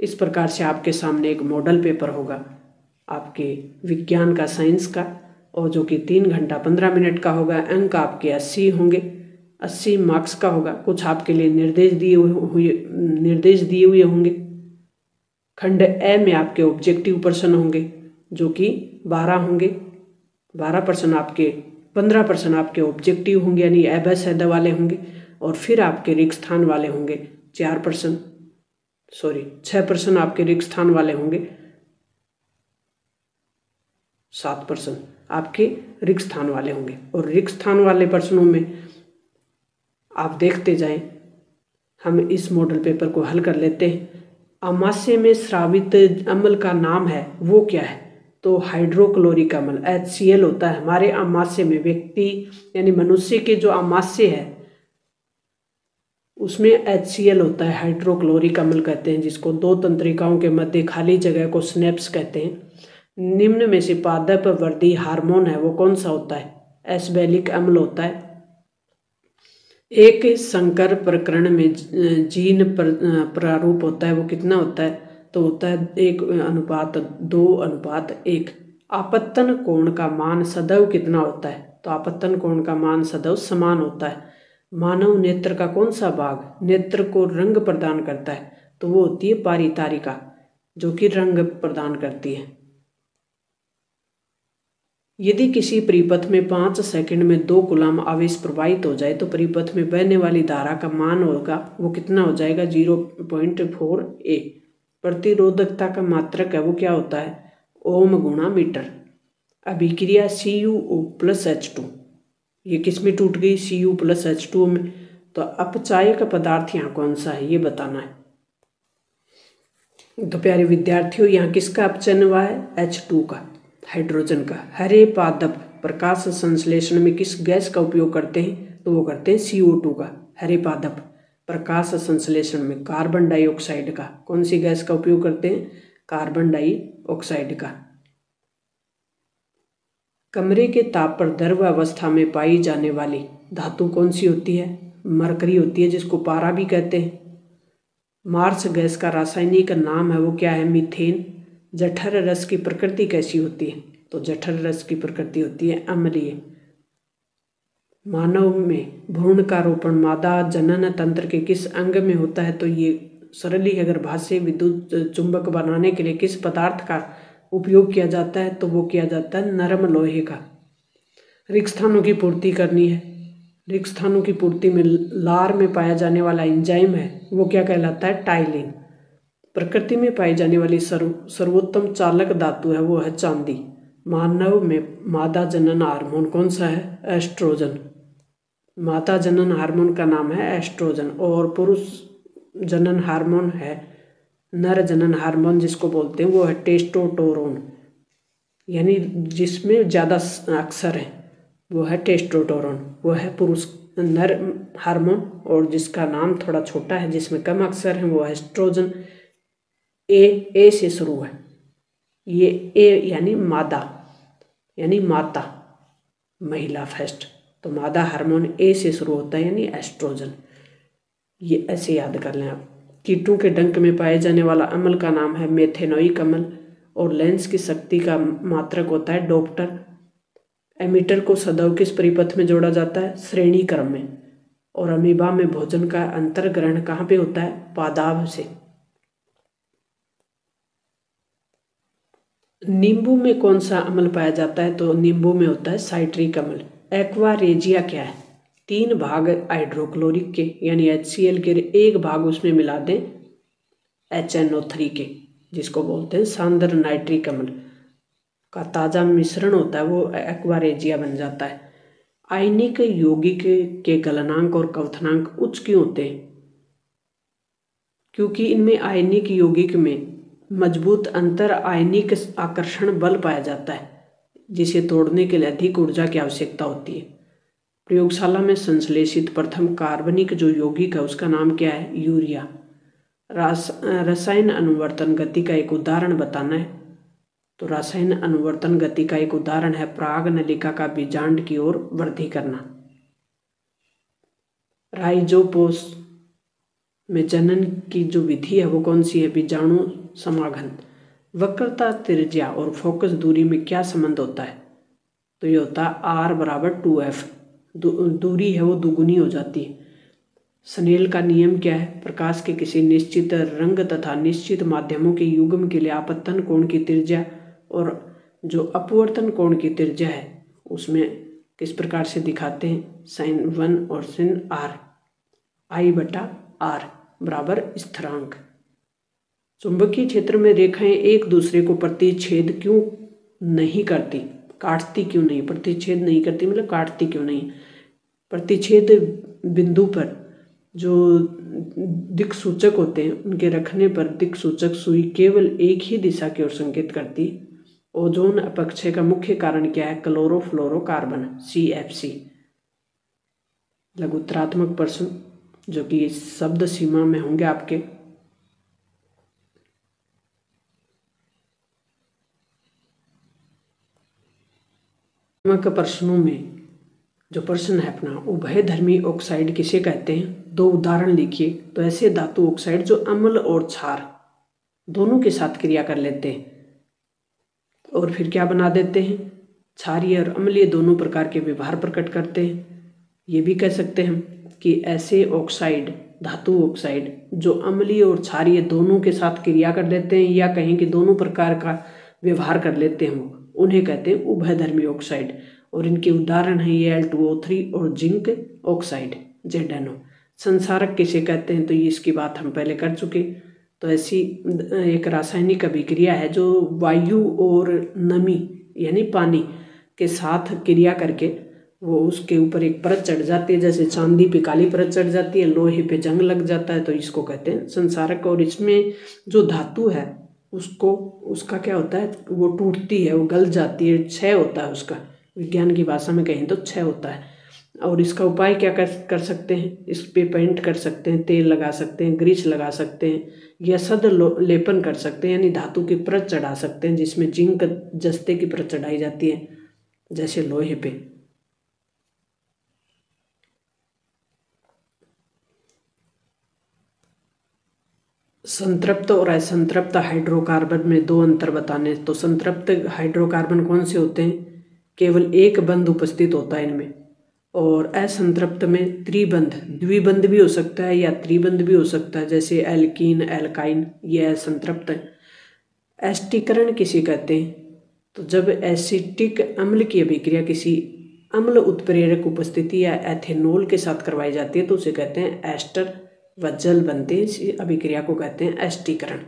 इस प्रकार से आपके सामने एक मॉडल पेपर होगा आपके विज्ञान का, साइंस का, और जो कि 3 घंटा 15 मिनट का होगा। अंक आपके 80 होंगे, 80 मार्क्स का होगा। कुछ आपके लिए निर्देश दिए हुए होंगे। खंड ए में आपके ऑब्जेक्टिव प्रश्न होंगे जो कि 12 होंगे। 12% आपके 15% आपके ऑब्जेक्टिव होंगे यानी अभय सैद्ध वाले होंगे, और फिर आपके रिक्त स्थान वाले होंगे 6% आपके रिक्त स्थान वाले होंगे। 7% आपके रिक्त स्थान वाले होंगे। और रिक्त स्थान वाले प्रश्नों में आप देखते जाएं, हम इस मॉडल पेपर को हल कर लेते हैं। अमाशय में स्रावित अम्ल का नाम है वो क्या है? तो हाइड्रोक्लोरिक अम्ल HCl होता है हमारे अमाशय में। व्यक्ति यानी मनुष्य के जो अमाशय है उसमें HCl होता है, हाइड्रोक्लोरिक अम्ल कहते हैं, जिसको 2 तंत्रिकाओं के मध्य खाली जगह को स्नेप्स कहते हैं। निम्न में से पादप वृद्धि हार्मोन है वो कौन सा होता है? एस्बेलिक अम्ल होता है। एक संकर प्रकरण में जीन प्रारूप होता है वो कितना होता है? तो होता है 1:2:1। आपतन कोण का मान सदैव कितना होता है? तो आपतन कोण का मान सदैव समान होता है। मानव नेत्र का कौन सा भाग नेत्र को रंग प्रदान करता है? तो वो होती है पारितारिका, जो कि रंग प्रदान करती है। यदि किसी परिपथ में 5 सेकंड में 2 कूलम आवेश प्रवाहित हो जाए तो परिपथ में बहने वाली धारा का मान होगा वो कितना हो जाएगा? 0.4 A। प्रतिरोधकता का मात्रक है वो क्या होता है? ओम गुणा मीटर। अभिक्रिया CuO+H2 ये किस में टूट गई? Cu+H2 में। तो अपचायक पदार्थ यहाँ कौन सा है ये बताना है। तो प्यारे विद्यार्थियों, यहाँ किसका अपचयन हुआ है? H2 का, हाइड्रोजन का। हरे पादप प्रकाश संश्लेषण में किस गैस का उपयोग करते हैं? तो वो करते हैं CO2 का। हरे पादप प्रकाश संश्लेषण में कार्बन डाइऑक्साइड का। कौन सी गैस का उपयोग करते हैं? कार्बन डाइऑक्साइड का। कमरे के ताप पर द्रव अवस्था में पाई जाने वाली धातु कौन सी होती है? मरकरी होती है, जिसको पारा भी कहते हैं। मार्स गैस का रासायनिक नाम है वो क्या है? मीथेन। जठर रस की प्रकृति कैसी होती है? तो जठर रस की प्रकृति होती है अम्लीय। मानव में भ्रूण का रोपण मादा जनन तंत्र के किस अंग में होता है? तो ये सरली अगर भाष्य विद्युत चुंबक बनाने के लिए किस पदार्थ का उपयोग किया जाता है? तो वो किया जाता है नरम लोहे का। रिक्त स्थानों की पूर्ति करनी है। रिक्त स्थानों की पूर्ति में लार में पाया जाने वाला एंजाइम है वो क्या कहलाता है? टाइलिन। प्रकृति में पाई जाने वाली सर्वोत्तम चालक धातु है वो है चांदी। मानव में मादा जनन हार्मोन कौन सा है? एस्ट्रोजन। माता जनन हार्मोन का नाम है एस्ट्रोजन। और पुरुष जनन हार्मोन है, नर जनन हार्मोन जिसको बोलते हैं वो है टेस्टोस्टेरोन, यानी जिसमें ज़्यादा अक्षर है वो है टेस्टोस्टेरोन, वो है पुरुष नर हार्मोन। और जिसका नाम थोड़ा छोटा है जिसमें कम अक्षर है वो है एस्ट्रोजन। ए से शुरू है ये। ए यानी मादा यानी माता, महिला फर्स्ट। तो मादा हार्मोन ए से शुरू होता है यानी एस्ट्रोजन। ये ऐसे याद कर लें आप। कीटों के डंक में पाए जाने वाला अम्ल का नाम है मेथेनोइक अम्ल। और लेंस की शक्ति का मात्रक होता है डॉप्टर। एमीटर को सदैव किस परिपथ में जोड़ा जाता है? श्रेणी क्रम में। और अमीबा में भोजन का अंतर्ग्रहण कहाँ पे होता है? पादाभ से। नींबू में कौन सा अम्ल पाया जाता है? तो नींबू में होता है साइट्रिक अम्ल। एक्वारेजिया क्या है? 3 भाग हाइड्रोक्लोरिक के यानी HCl के 1 भाग उसमें मिला दें HNO3 के, जिसको बोलते हैं सांद्र नाइट्रिक अम्ल का ताज़ा मिश्रण होता है वो एक्वारेजिया बन जाता है। आयनिक यौगिक के गलनांक और क्वथनांक उच्च क्यों होते हैं? क्योंकि इनमें आयनिक यौगिक में मजबूत अंतर आयनिक आकर्षण बल पाया जाता है, जिसे तोड़ने के लिए अधिक ऊर्जा की आवश्यकता होती है। प्रयोगशाला में संश्लेषित प्रथम कार्बनिक जो यौगिक है उसका नाम क्या है? यूरिया। रसायन अनुवर्तन गति का एक उदाहरण बताना है। तो रसायन अनुवर्तन गति का एक उदाहरण है पराग नलिका का बीजांड की ओर वृद्धि करना। राइजोपोस में जनन की जो विधि है वो कौन सी है? बीजाणु समाघन। वक्रता, त्रिज्या और फोकस दूरी में क्या संबंध होता है? तो ये होता है R बराबर 2F। दूरी है वो दुगुनी हो जाती है। स्नेल का नियम क्या है? प्रकाश के किसी निश्चित रंग तथा निश्चित माध्यमों के युग्म के लिए आपतन कोण की त्रिज्या और जो अपवर्तन कोण की त्रिज्या है उसमें किस प्रकार से दिखाते हैं? sin 1 और sin r, I/r बराबर स्थिरांक। चुंबकीय क्षेत्र में रेखाएं एक दूसरे को प्रतिच्छेद क्यों नहीं करती? काटती क्यों नहीं? प्रतिच्छेद नहीं करती मतलब काटती क्यों नहीं? प्रतिच्छेद बिंदु पर जो दिक्सूचक होते हैं उनके रखने पर दिक्सूचक सुई केवल एक ही दिशा की ओर संकेत करती है। ओजोन अपक्षय का मुख्य कारण क्या है? Chlorofluorocarbon, CFC। लघुत्तरात्मक प्रश्न जो कि शब्द सीमा में होंगे आपके। प्रश्नों में जो प्रश्न है अपना, उभयधर्मी ऑक्साइड किसे कहते हैं? 2 उदाहरण लिखिए। तो ऐसे धातु ऑक्साइड जो अम्ल और क्षार दोनों के साथ क्रिया कर लेते हैं और फिर क्या बना देते हैं? क्षारीय और अम्लीय दोनों प्रकार के व्यवहार प्रकट करते हैं। ये भी कह सकते हैं हम कि ऐसे ऑक्साइड, धातु ऑक्साइड जो अम्लीय और क्षारीय दोनों के साथ क्रिया कर लेते हैं या कहें कि दोनों प्रकार का व्यवहार कर लेते हैं, उन्हें कहते हैं उभयधर्मी ऑक्साइड। और इनके उदाहरण हैं ये Al2O3 और जिंक ऑक्साइड, ZnO। संसारक किसे कहते हैं? तो ये इसकी बात हम पहले कर चुके। तो ऐसी एक रासायनिक अभिक्रिया है जो वायु और नमी यानी पानी के साथ क्रिया करके वो उसके ऊपर एक परत चढ़ जाती है, जैसे चांदी पे काली परत चढ़ जाती है, लोहे पे जंग लग जाता है, तो इसको कहते हैं संसारक। और इसमें जो धातु है उसका क्या होता है? वो टूटती है, वो गल जाती है, क्षय होता है उसका। विज्ञान की भाषा में कहें तो क्षय होता है। और इसका उपाय क्या कर सकते हैं? इस पे पेंट कर सकते हैं, तेल लगा सकते हैं, ग्रीस लगा सकते हैं या सद लेपन कर सकते हैं, यानी धातु की परत चढ़ा सकते हैं जिसमें जिंक जस्ते की परत चढ़ाई जाती है जैसे लोहे पे। संतृप्त और असंतृप्त हाइड्रोकार्बन में 2 अंतर बताने। तो संतृप्त हाइड्रोकार्बन कौन से होते हैं? केवल एक बंध उपस्थित होता है इनमें। और असंतृप्त में त्रिबंध, द्विबंध भी हो सकता है या त्रिबंध भी हो सकता है, जैसे एल्कीन, एल्काइन, ये असंतृप्त है। एस्टीकरण किसे कहते हैं? तो जब एसिटिक अम्ल की अभिक्रिया किसी अम्ल उत्प्रेरक उपस्थिति या एथेनॉल के साथ करवाई जाती है तो उसे कहते हैं एस्टर व जल बनते हैं, इस अभिक्रिया को कहते हैं एस्टीकरण।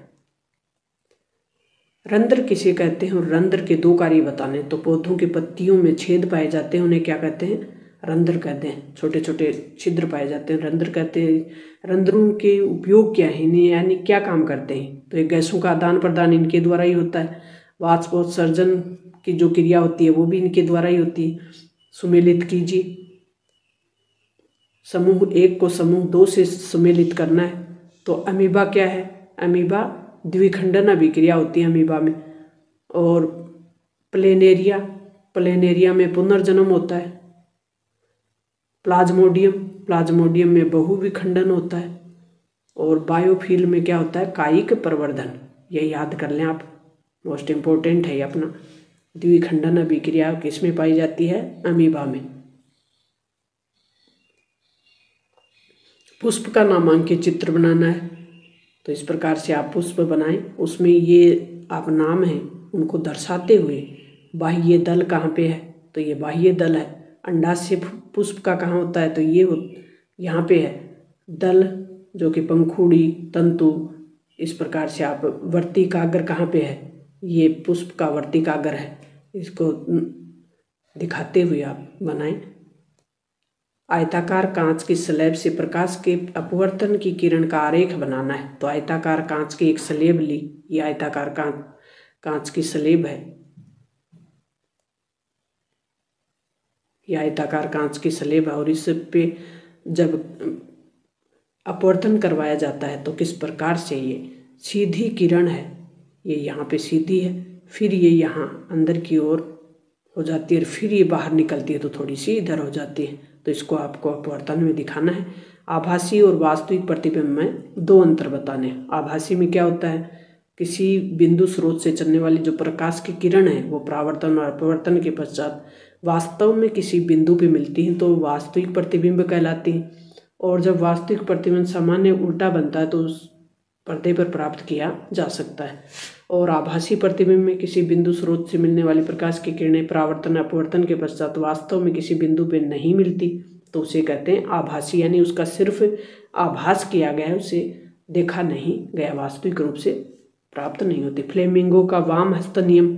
रंध्र किसे कहते हैं? और रंध्र के 2 कार्य बताने। तो पौधों के पत्तियों में छेद पाए जाते हैं, उन्हें क्या कहते हैं? रंध्र कहते हैं। छोटे छोटे छिद्र पाए जाते हैं, रंध्र कहते हैं। रंध्रों के उपयोग क्या है, यानी क्या काम करते हैं? तो ये गैसों का आदान प्रदान इनके द्वारा ही होता है। वाष्पोत्सर्जन की जो क्रिया होती है वो भी इनके द्वारा ही होती है। सुमेलित कीजिए। समूह 1 को समूह 2 से सम्मिलित करना है। तो अमीबा क्या है? अमीबा द्विखंडन अभिक्रिया होती है अमीबा में। और प्लेनेरिया में पुनर्जन्म होता है। प्लाज्मोडियम में बहुविखंडन होता है। और बायोफिल में क्या होता है? कायिक प्रवर्धन। ये याद कर लें आप, मोस्ट इम्पोर्टेंट है ये अपना। द्विखंडन अभिक्रिया किसमें पाई जाती है? अमीबा में। पुष्प का नामांकित चित्र बनाना है। तो इस प्रकार से आप पुष्प बनाएं, उसमें ये आप नाम हैं उनको दर्शाते हुए बाह्य दल कहाँ पे है? तो ये बाह्य दल है। अंडाशय पुष्प का कहाँ होता है? तो ये यहाँ पे है दल, जो कि पंखुड़ी, तंतु। इस प्रकार से आप वर्तिकाग्र कहाँ पे है? ये पुष्प का वर्तिकाग्र है। इसको दिखाते हुए आप बनाएं। आयताकार कांच की स्लैब से प्रकाश के अपवर्तन की किरण का आरेख बनाना है। तो आयताकार कांच की एक स्लैब ली, ये आयताकार कांच की स्लैब है। ये आयताकार कांच की स्लैब है और इस पे जब अपवर्तन करवाया जाता है तो किस प्रकार से ये सीधी किरण है, ये यहाँ पे सीधी है, फिर ये यहाँ अंदर की ओर हो जाती है और फिर ये बाहर निकलती है तो थोड़ी सी इधर हो जाती है। तो इसको आपको अपवर्तन में दिखाना है। आभासी और वास्तविक प्रतिबिंब में दो अंतर बताने। आभासी में क्या होता है, किसी बिंदु स्रोत से चलने वाली जो प्रकाश की किरण है वो परावर्तन और अपवर्तन के पश्चात वास्तव में किसी बिंदु पे मिलती है तो वास्तविक प्रतिबिंब कहलाती है। और जब वास्तविक प्रतिबिंब सामान्य उल्टा बनता है तो उस पर्दे पर प्राप्त किया जा सकता है। और आभासी प्रतिबिंब में किसी बिंदु स्रोत से मिलने वाली प्रकाश की किरणें परावर्तन अपवर्तन के पश्चात वास्तव में किसी बिंदु पे नहीं मिलती तो उसे कहते हैं आभासी, यानी उसका सिर्फ आभास किया गया है, उसे देखा नहीं गया, वास्तविक रूप से प्राप्त नहीं होती। फ्लेमिंगो का वाम हस्त नियम।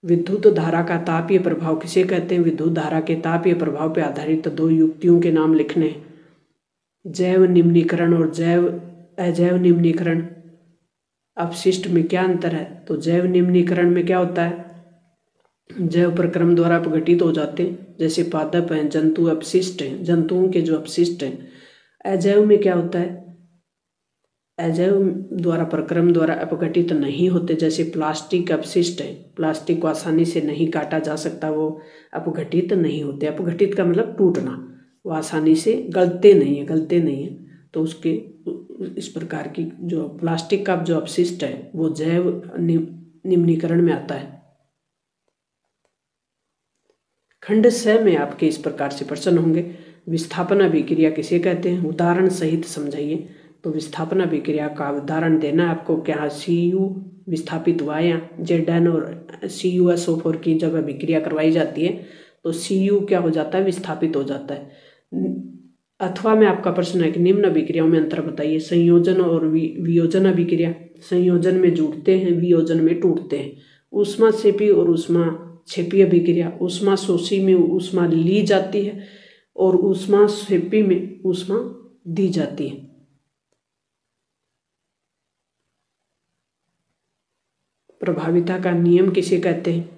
विद्युत धारा का तापीय प्रभाव किसे कहते हैं? विद्युत धारा के तापीय प्रभाव पर आधारित दो युक्तियों के नाम लिखने। जैव निम्नीकरण और जैव अजैव निम्नीकरण। अपशिष्ट में क्या अंतर है? तो जैव निम्नीकरण में क्या होता है, जैव प्रक्रम द्वारा अपघटित हो जाते हैं, जैसे पादप हैं, जंतु अपशिष्ट हैं, जंतुओं के जो अपशिष्ट हैं। अजैव में क्या होता है, अजैव द्वारा प्रक्रम द्वारा अपघटित नहीं होते, जैसे प्लास्टिक अपशिष्ट है, प्लास्टिक को आसानी से नहीं काटा जा सकता, वो अपघटित नहीं होते। अपघटित का मतलब टूटना, वो आसानी से गलते नहीं है। तो उसके इस प्रकार की जो प्लास्टिक का जो अपशिष्ट है वो जैव निम्नीकरण में आता है। खंड 6 में आपके इस प्रकार से प्रश्न होंगे। विस्थापन अभिक्रिया किसे कहते हैं? उदाहरण सहित समझाइए। तो विस्थापन अभिक्रिया का उदाहरण देना है आपको। क्या Cu विस्थापित हुआ या Zn और CuSO4 की जब अभिक्रिया करवाई जाती है तो Cu क्या हो जाता है, विस्थापित हो जाता है। अथवा में आपका प्रश्न है कि निम्न अभिक्रियाओं में अंतर बताइए। संयोजन और वियोजन अभिक्रिया। संयोजन में जुड़ते हैं, वियोजन में टूटते हैं। ऊष्माक्षेपी और ऊष्माक्षेपी अभिक्रिया। ऊष्माशोषी में ऊष्मा ली जाती है और ऊष्माक्षेपी में ऊष्मा दी जाती है। प्रभाविता का नियम किसे कहते हैं?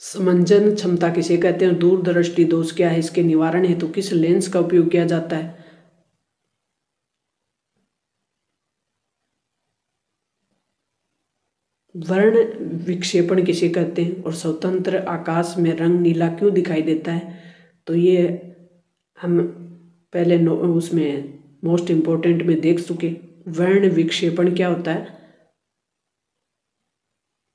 समंजन क्षमता किसे कहते हैं? दूरदृष्टि दोष क्या है, इसके निवारण हेतु किस लेंस का उपयोग किया जाता है? वर्ण विक्षेपण किसे कहते हैं? और स्वतंत्र आकाश में रंग नीला क्यों दिखाई देता है? तो ये हम पहले उसमें मोस्ट इम्पोर्टेंट में देख चुके। वर्ण विक्षेपण क्या होता है,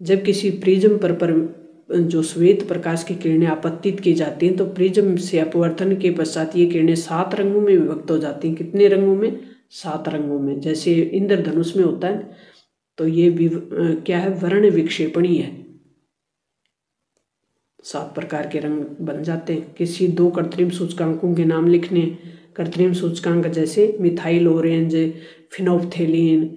जब किसी प्रिज्म पर जो श्वेत प्रकाश की किरणें आपतित की जाती हैं तो प्रिज्म से अपवर्तन के पश्चात ये किरणें 7 रंगों में विभक्त हो जाती हैं। कितने रंगों में? 7 रंगों में। जैसे इंद्रधनुष में होता है तो ये क्या है, वर्ण विक्षेपणी है। 7 प्रकार के रंग बन जाते हैं। किसी 2 कृत्रिम सूचकांकों के नाम लिखने। कृत्रिम सूचकांक जैसे मिथाइल ऑरेंज, फिनोप्थेलिन।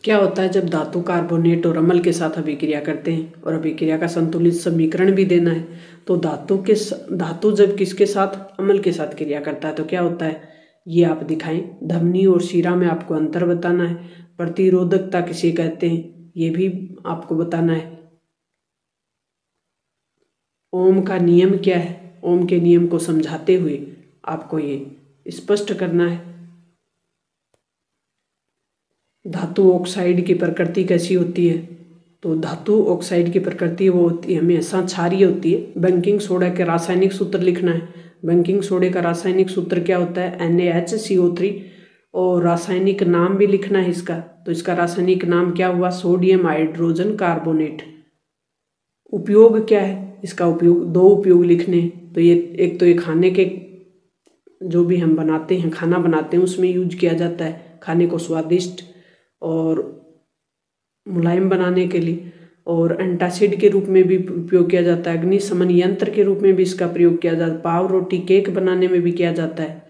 क्या होता है जब धातु कार्बोनेट और अम्ल के साथ अभिक्रिया करते हैं और अभिक्रिया का संतुलित समीकरण भी देना है। तो धातु जब किसके साथ, अम्ल के साथ क्रिया करता है तो क्या होता है, ये आप दिखाएं। धमनी और शिरा में आपको अंतर बताना है। प्रतिरोधकता किसे कहते हैं, ये भी आपको बताना है। ओम का नियम क्या है, ओम के नियम को समझाते हुए आपको ये स्पष्ट करना है। धातु ऑक्साइड की प्रकृति कैसी होती है? तो धातु ऑक्साइड की प्रकृति वो होती है, हमेशा क्षारीय होती है। बेकिंग सोडा के रासायनिक सूत्र लिखना है। बेकिंग सोडे का रासायनिक सूत्र क्या होता है, NaHCO3। और रासायनिक नाम भी लिखना है इसका। तो इसका रासायनिक नाम क्या हुआ, सोडियम हाइड्रोजन कार्बोनेट। उपयोग क्या है इसका, उपयोग 2 उपयोग लिखने। तो ये एक तो ये खाने के जो भी हम बनाते हैं, खाना बनाते हैं, उसमें यूज किया जाता है, खाने को स्वादिष्ट और मुलायम बनाने के लिए। और एंटासिड के रूप में भी उपयोग किया जाता है। अग्निशमन यंत्र के रूप में भी इसका प्रयोग किया जाता है। पाव रोटी, केक बनाने में भी किया जाता है।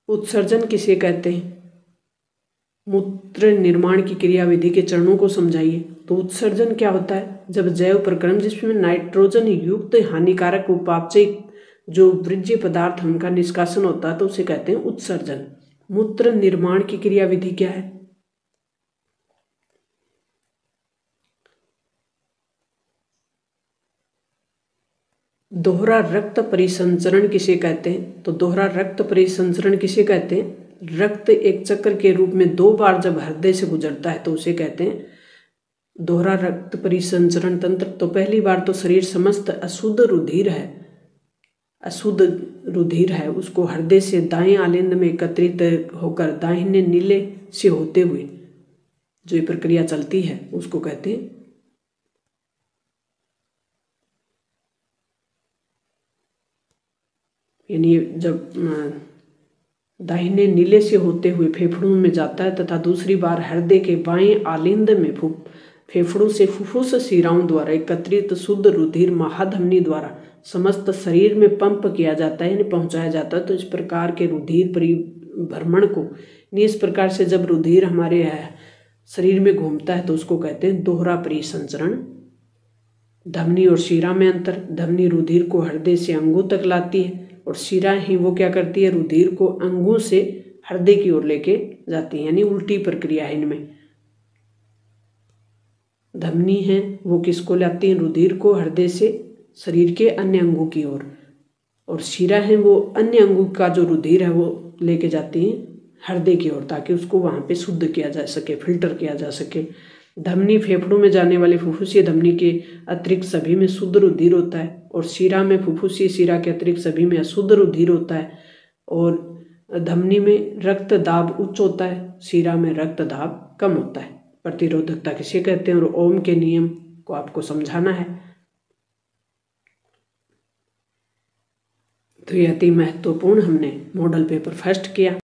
उत्सर्जन किसे कहते हैं? मूत्र निर्माण की क्रियाविधि के चरणों को समझाइए। तो उत्सर्जन क्या होता है, जब जैव प्रक्रम जिसमें नाइट्रोजन युक्त हानिकारक उपापचय जो वृज्य पदार्थ उनका निष्कासन होता है तो उसे कहते हैं उत्सर्जन। मूत्र निर्माण की क्रियाविधि क्या है? दोहरा रक्त परिसंचरण किसे कहते हैं? तो दोहरा रक्त परिसंचरण किसे कहते हैं? रक्त एक चक्र के रूप में 2 बार जब हृदय से गुजरता है तो उसे कहते हैं दोहरा रक्त परिसंचरण तंत्र। तो पहली बार तो शरीर समस्त अशुद्ध रुधिर है उसको हृदय से दाएं आलिंद में एकत्रित होकर दाहिने नीले से होते हुए जो ये प्रक्रिया चलती है उसको कहते हैं यानी जब दाहिने नीले से होते हुए फेफड़ों में जाता है तथा दूसरी बार हृदय के बाएं आलिंद में फेफड़ों से फुफ्फुस शिराओं द्वारा एकत्रित शुद्ध रुधिर महाधमनी द्वारा समस्त शरीर में पंप किया जाता है यानी पहुंचाया जाता है। तो इस प्रकार के रुधिर परिभ्रमण को इस प्रकार से जब रुधिर हमारे शरीर में घूमता है तो उसको कहते हैं दोहरा परिसंचरण। धमनी और शिरा में अंतर, धमनी रुधिर को हृदय से अंगों तक लाती है और शिरा ही वो क्या करती है रुधिर को अंगों से हृदय की ओर लेके जाती है यानी उल्टी प्रक्रिया है इनमें। धमनी है वो किसको लाती है रुधिर को हृदय से शरीर के अन्य अंगों की ओर और शिरा है वो अन्य अंगों का जो रुधिर है वो लेके जाती है हृदय की ओर ताकि उसको वहाँ पे शुद्ध किया जा सके, फिल्टर किया जा सके। धमनी फेफड़ों में जाने वाली फुफ्फुसीय धमनी के अतिरिक्त सभी में शुद्ध रुधिर होता है और शिरा में फुफ्फुसीय शिरा के अतिरिक्त सभी में अशुद्ध रुधिर होता है और धमनी में रक्त दाब उच्च होता है, शिरा में रक्त दाब कम होता है। प्रतिरोधकता किसे कहते हैं और ओम के नियम को आपको समझाना है। तो यह अति महत्वपूर्ण हमने मॉडल पेपर फर्स्ट किया।